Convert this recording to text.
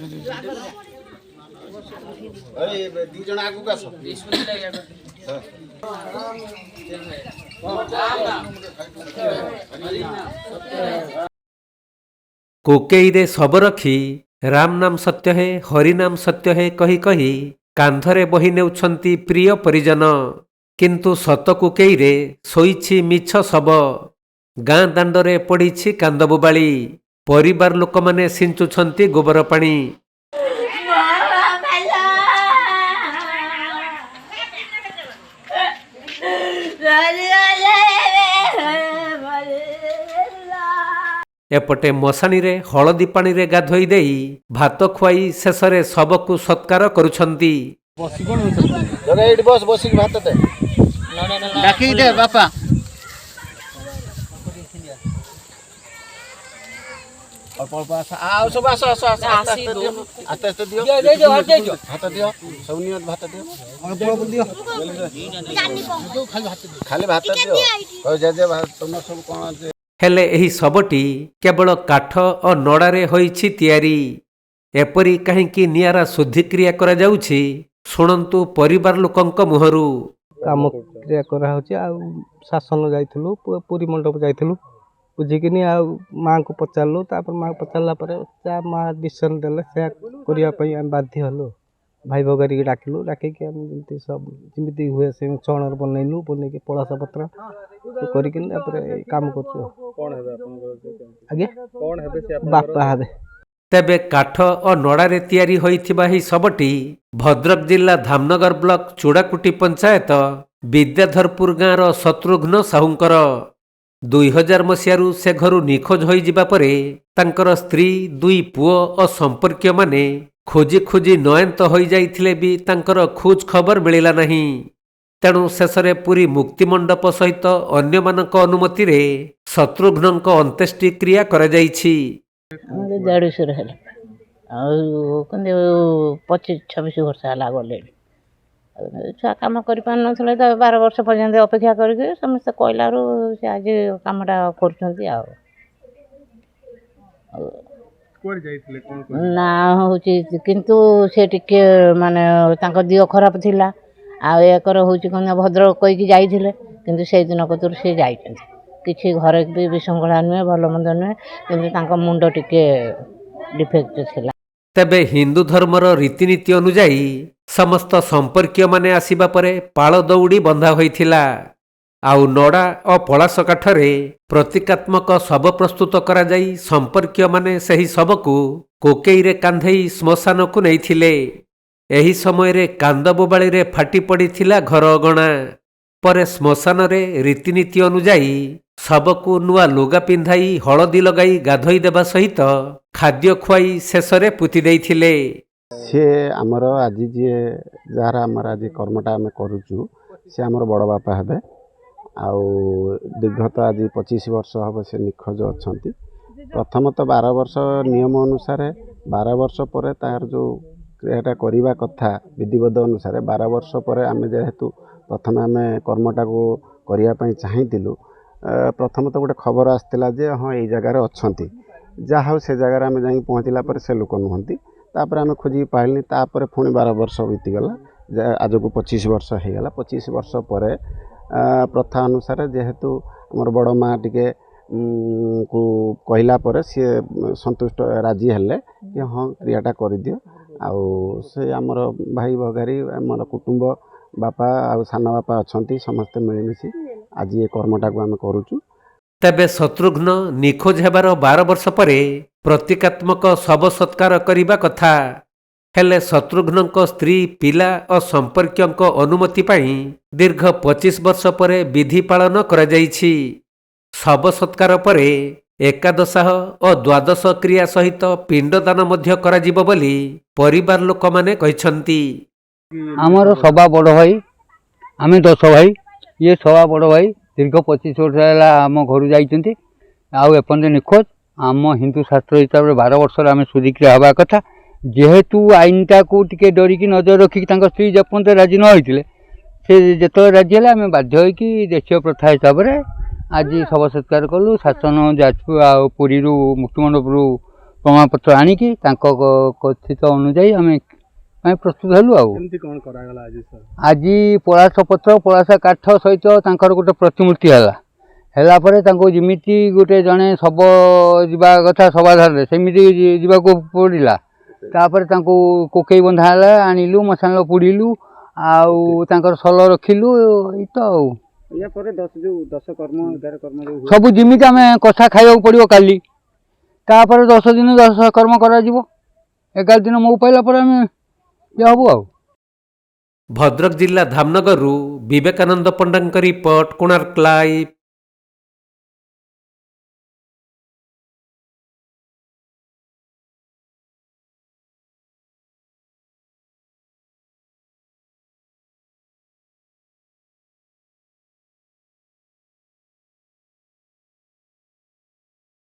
दी जण आगु का सब कोकेई रे सब रखी राम नाम सत्य है हरि नाम सत्य है कही कही कांधरे बही नेउछंती प्रिय परिजन किंतु सत कोकेई रे सोईछि मिछ सब गाँ दांडरे पड़ीछि कांदबुबाली परिवार लोक माने सिंचुछंती गोबर पानी। एपटे मशाणी रे हलदी पानी रे गाधोई देई भात खुआई शेषरे सबकु सत्कार करुछंती। बस बस भात दे डाकी दे बापा सब आस आस आस आस्ते आस्ते दियो भात दियो सब नियत भात दियो खाली भात दियो कह जे जे तुम सब कोन हेले एही सबटी केवल काठ और नड़ारे होईछि तियारी एपरी काहेकि नियारा शुद्धिक्रिया करा जाउछि शुणन्तु परिवार लोकंक मुहरु। काम क्रिया करा होछि आ शासन जाइथलु पुरी मंडप जाइथलु बुझिकिनी आ माँ को पचारलु तापर माँ पचारला परे जा माँ डिसीजन देले से करिया पई हम बाध्य हलु भाई भगारी डाकिलु डाकिके हम जंती सब जिमिति हुए से चणर बनैलु बनेके पळास पत्र करिकिन तापर काम करछु। कोन हेबे आपन आगे कोन हेबे से आपन बापा हेबे तेबे काठ और नड़ारे तैयारी होइथिबा ही सबटी भद्रक जिला धामनगर ब्लॉक चूड़ाकुटी पंचायत विद्याधरपुर गाँवर शत्रुघ्न साहुंकर 2000 मसीहारू से घरू निखोज होई जिबा परे तांकर स्त्री दुई पुओ और संपर्कीय माने खोजी खोजी नयंत होई जाइथिले भी तांकर खोज खबर मिलिला नहीं तेणु शेषरे पूरी मुक्तिमंडप सहित अन्य मानक अनुमति रे शत्रुघ्नक अंत्येष्टि क्रिया करा जाइछि। 150 है कहते 25-26 वर्ष है गले छुआ कम कर 12 वर्ष पर्यंत अपेक्षा करके समस्त कहला से आज कमटा कर ना हूँ किंतु से टिके माने दिह खराब थिला आकर हूँ कौन भद्रक कहीकि जाइए किंतु से दिन कतुर से जाइए किसी घरे भी विशृंखला नुहे भल मंद नुहे कि मुंड टिके डिफेक्ट थिला। तेबे हिंदू धर्मर रीतिनीति अनुजाई समस्त संपर्कीय माने आसीबा परे पाळ दौड़ी बंधा होइथिला आउ नड़ा और पलास काठरे प्रतीकात्मक शव प्रस्तुत करा जाई संपर्कीय माने सही शवकु कोकेई रे कांधेई श्मशान को नैथिले। एही समय रे कांदबोबाली रे फाटी पड़िथिला घर अगणा परे श्मशान रे रीतिनीति अनुजाई शवकु नुआ लुगा पिंधाई हलदी लगाई गाधोई देबा सहित खाद्य खुआई शेषरे पुति देइथिले। से आमर आज जी जार आमर आज कर्मटा आम करुचु से आमर बड़ बापा हेबे आउ दीर्घत आज 25 वर्ष हम से निखोज अच्छा प्रथम तो 12 वर्ष नियम अनुसार 12 वर्ष पर तार जो क्रियाटा करवा कथा विधिबद्ध अनुसार 12 वर्ष पर आम जेहेतु प्रथम आम कर्मटा को करने चाहिलु प्रथम तो गोटे खबर आसला जे हाँ ये जगार अच्छा जहाँ से जगार आम जा पहुँचला पर से लोक नुहति तापर आम खोजी पाइलनि तापर पुणी 12 वर्ष बीतीगला आज को 25 वर्ष हो गला 25 वर्ष पर प्रथा अनुसार जेहेतु आमर बड़ माँ टिके को कहला पर सी संतुष्ट राजी हेले कि हाँ क्रियाटा कर दियो आउ से आमर भाई भगारी आमर कुटुंब बापा आ सान बापा अच्छा समस्ते मिलमिशि आज ये कर्मटा को आम करुचु। तेबे शत्रुघ्न निखोज हेबार 12 वर्ष परे प्रतीकात्मक शव सत्कार करिबा कथा हेले शत्रुघ्नक स्त्री पिला और संपर्कीयक अनुमति पाई दीर्घ 25 वर्ष परे विधि पालन करा जाइछि। शव सत्कार परे एकादशाह और द्वादश क्रिया सहित पिंडदान मध्य करा जिवो बोली परिवार लोक माने कहिसंती। आमर सभा बड़ भाई आम 10 भाई ये सभा बड़ भाई दीर्घ 25 वर्ष है आम घर जाइए आपर्यंत निखोज आम हिंदू शास्त्र हिसाब से 12 वर्ष आम शुद्धिक्रिया हवा कथा जेहेतु आईनटा को टिके डरिकी नजर रखिक स्त्री जपर्यंत राजी न होते से जो राजी है आम बाध्य होगी देशीय प्रथा हिसाब से आज शव सत्कार कलु शासन जाजपुर पुरी मुक्तिमंडप ପ୍ରମାଣପତ୍ର ଆଣିକି ତାଙ୍କ କଥିତ ଅନୁଯାୟୀ ଆମେ ପ୍ରସ୍ତୁତ ହେଲୁ। ଆଉ କେମିତି କ'ଣ କରାଗଲା ଆଜି ସାର୍? ଆଜି ପଳାଶ ପତ୍ର ପଳାଶ କାଠ ସହିତ ତାଙ୍କର ଗୋଟେ ପ୍ରତିମୂର୍ତ୍ତି ହେଲା ପରେ ତାଙ୍କୁ ଯେମିତି ଗୋଟେ ଜଣେ ଶବ ଯିବା କଥା ସବାଧାରରେ ସେମିତି ଯିବାକୁ ପଡ଼ିଲା। ତାପରେ ତାଙ୍କୁ କୋକେଇ ବନ୍ଧା ହେଲା, ଆଣିଲୁ ମଶାଣ ପୋଡ଼ିଲୁ, ଆଉ ତାଙ୍କର ସଲ ରଖିଲୁ। ଏଇ ତ ଆଉ ୟା ପରେ 10 କର୍ମ 11 କର୍ମ ସବୁ ଯେମିତି ଆମେ କଷା ଖାଇବାକୁ ପଡ଼ିବ କାଲି, ତାପରେ 10 ଦିନ 10 କର୍ମ କରାଯିବ। 11 ଦିନ ମହୁ ପାଇଲା ପରେ ଆମେ ଇଏ ହବୁ। ଆଉ ଭଦ୍ରକ ଜିଲ୍ଲା ଧାମନଗରରୁ ବିବେକାନନ୍ଦ ପଣ୍ଡାଙ୍କ ରିପୋର୍ଟ, କୋଣାର୍କ ଲାଇଭ୍।